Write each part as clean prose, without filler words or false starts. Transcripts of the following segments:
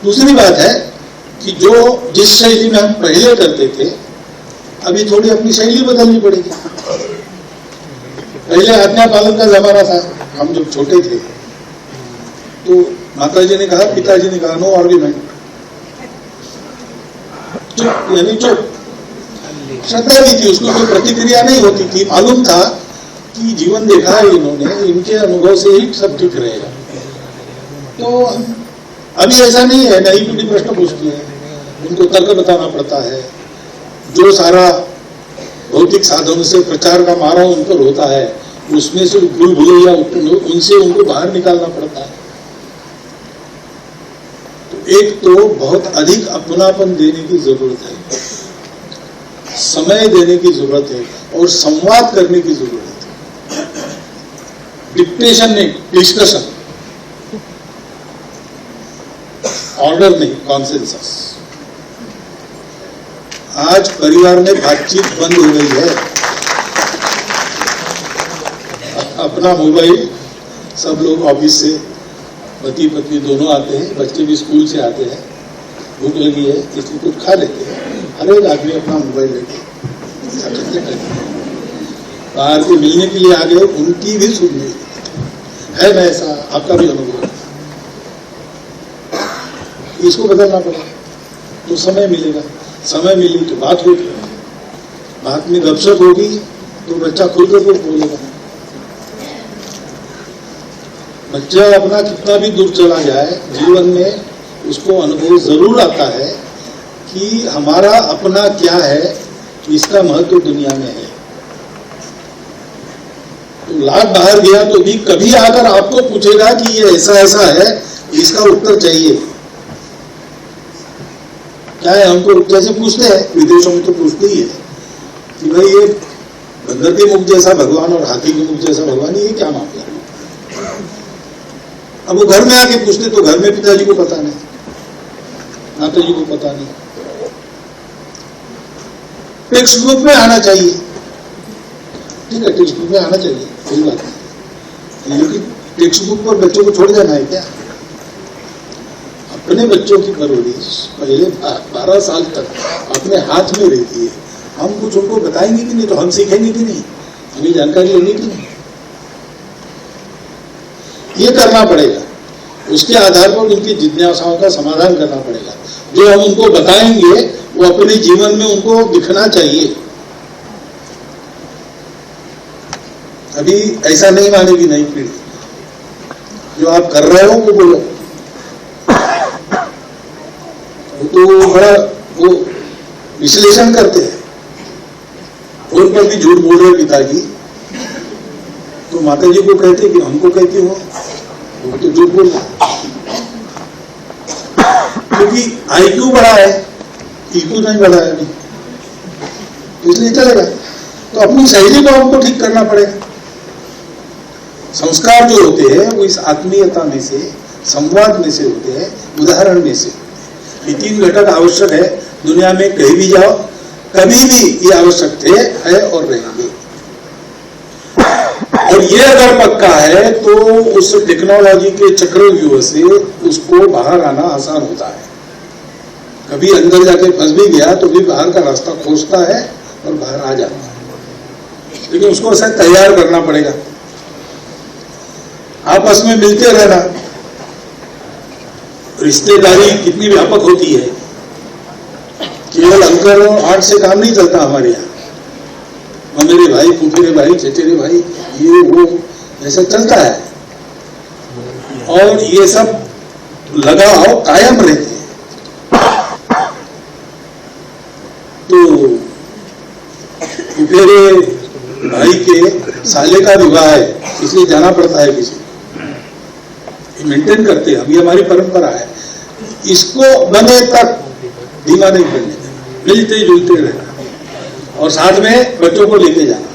दूसरी बात है कि जो जिस शैली में हम पहले करते थे, अभी थोड़ी अपनी शैली बदलनी पड़ेगी। पहले आज्ञा पालन का जमाना था, हम जब छोटे थे तो माताजी ने कहा, पिताजी ने कहा, नो आर्ग्यूमेंट, चुप यानी चुप। श्रद्धा भी थी, उसमें कोई प्रतिक्रिया नहीं होती थी। मालूम था कि जीवन देखा है इन्होंने, इनके अनुभव से ही सब ठीक रहेगा। तो अभी ऐसा नहीं है, नई पीढ़ी प्रश्न पूछती है, उनको तर्क बताना पड़ता है। जो सारा भौतिक साधनों से प्रचार का मारा उन पर होता है, उसमें से भूल भुलैया उनसे उनको बाहर निकालना पड़ता है। तो एक तो बहुत अधिक अपनापन देने की जरूरत है, समय देने की जरूरत है और संवाद करने की जरूरत है। डिक्टेशन नहीं, डिस्कशन, ऑर्डर नहीं, कॉन्सेंसस। आज परिवार में बातचीत बंद हो गई है। अपना मोबाइल, सब लोग ऑफिस से पति पत्नी दोनों आते हैं, बच्चे भी स्कूल से आते हैं, भूख लगी है इसलिए कुछ खा लेते हैं। हर एक आदमी अपना मोबाइल लेके बाहर से मिलने के लिए आ गए, उनकी भी सुननी है ना, ऐसा आपका भी अनुभव है। इसको बदलना पड़ेगा तो समय मिलेगा, समय मिली तो बात होगी, बात में गपशप होगी तो बच्चा खुलकर कुछ बोलेगा। बच्चा अपना कितना भी दूर चला जाए, जीवन में उसको अनुभव जरूर आता है कि हमारा अपना क्या है, इसका महत्व दुनिया में है। तो लाख बाहर गया तो भी कभी आकर आपको पूछेगा कि ये ऐसा ऐसा है, इसका उत्तर चाहिए। क्या है, हमको जैसे पूछते हैं, विदेशों में तो पूछते ही है कि भाई ये बंदर के मुख जैसा भगवान और हाथी के मुख जैसा भगवान, ये क्या मामला है। अब वो घर में आके पूछते तो घर में पिताजी को पता नहीं, माताजी को पता नहीं। टेक्स्ट बुक में आना चाहिए, ठीक है, टेक्स्ट बुक में आना चाहिए, कोई बात नहीं, लेकिन टेक्स्ट बुक पर बच्चों को छोड़ देना है क्या। अपने बच्चों की परवरिश पहले 12 साल तक अपने हाथ में रहती है। हम कुछ उनको बताएंगे कि नहीं, तो हम सीखेंगे कि नहीं, हमें जानकारी लेनी कि नहीं, ये करना पड़ेगा। उसके आधार पर उनकी जिज्ञासाओं का समाधान करना पड़ेगा। जो हम उनको बताएंगे वो अपने जीवन में उनको दिखना चाहिए। अभी ऐसा नहीं मानेगी नई पीढ़ी, जो आप कर रहे हो वो बोलो। तो बड़ा वो विश्लेषण करते हैं, फोन पर भी झूठ बोल रहे पिताजी, तो माताजी को कहते कि हमको कहती हो, वो तो झूठ बोल रहा, क्योंकि IQ बढ़ा है, EQ नहीं बढ़ा है अभी, इसलिए चलेगा। तो अपनी शैली को हमको ठीक करना पड़ेगा। संस्कार जो होते हैं वो इस आत्मीयता में से, संवाद में से होते हैं, उदाहरण में से। ये 3 घटक आवश्यक है। दुनिया में कहीं भी जाओ, कभी भी ये आवश्यक थे, है और रहेंगे। और ये अगर पक्का है तो उस टेक्नोलॉजी के चक्रव्यूह से उसको बाहर आना आसान होता है। कभी अंदर जाके फंस भी गया तो भी बाहर का रास्ता खोजता है और बाहर आ जाता है। लेकिन उसको ऐसा तैयार करना पड़ेगा। आपस में मिलते रहना। रिश्तेदारी कितनी व्यापक होती है, केवल अंकल और आंट से काम नहीं चलता हमारे यहाँ। मेरे भाई, फूफेरे भाई, चचेरे भाई, ये वो ऐसा चलता है। और ये सब लगाव कायम रहते हैं। तो फूफेरे भाई के साले का विवाह है, इसलिए जाना पड़ता है किसी, मेंटेन करते हैं हम, ये हमारी परंपरा है। इसको बने तक धीमा नहीं करने देना, मिलते जुलते रहना और साथ में बच्चों को लेके जाना,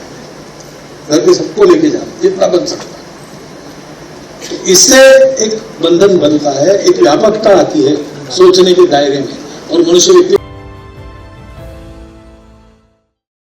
घर के सबको लेके जाना जितना बन सकता है। तो इससे एक बंधन बनता है, एक व्यापकता आती है सोचने के दायरे में, और मनुष्य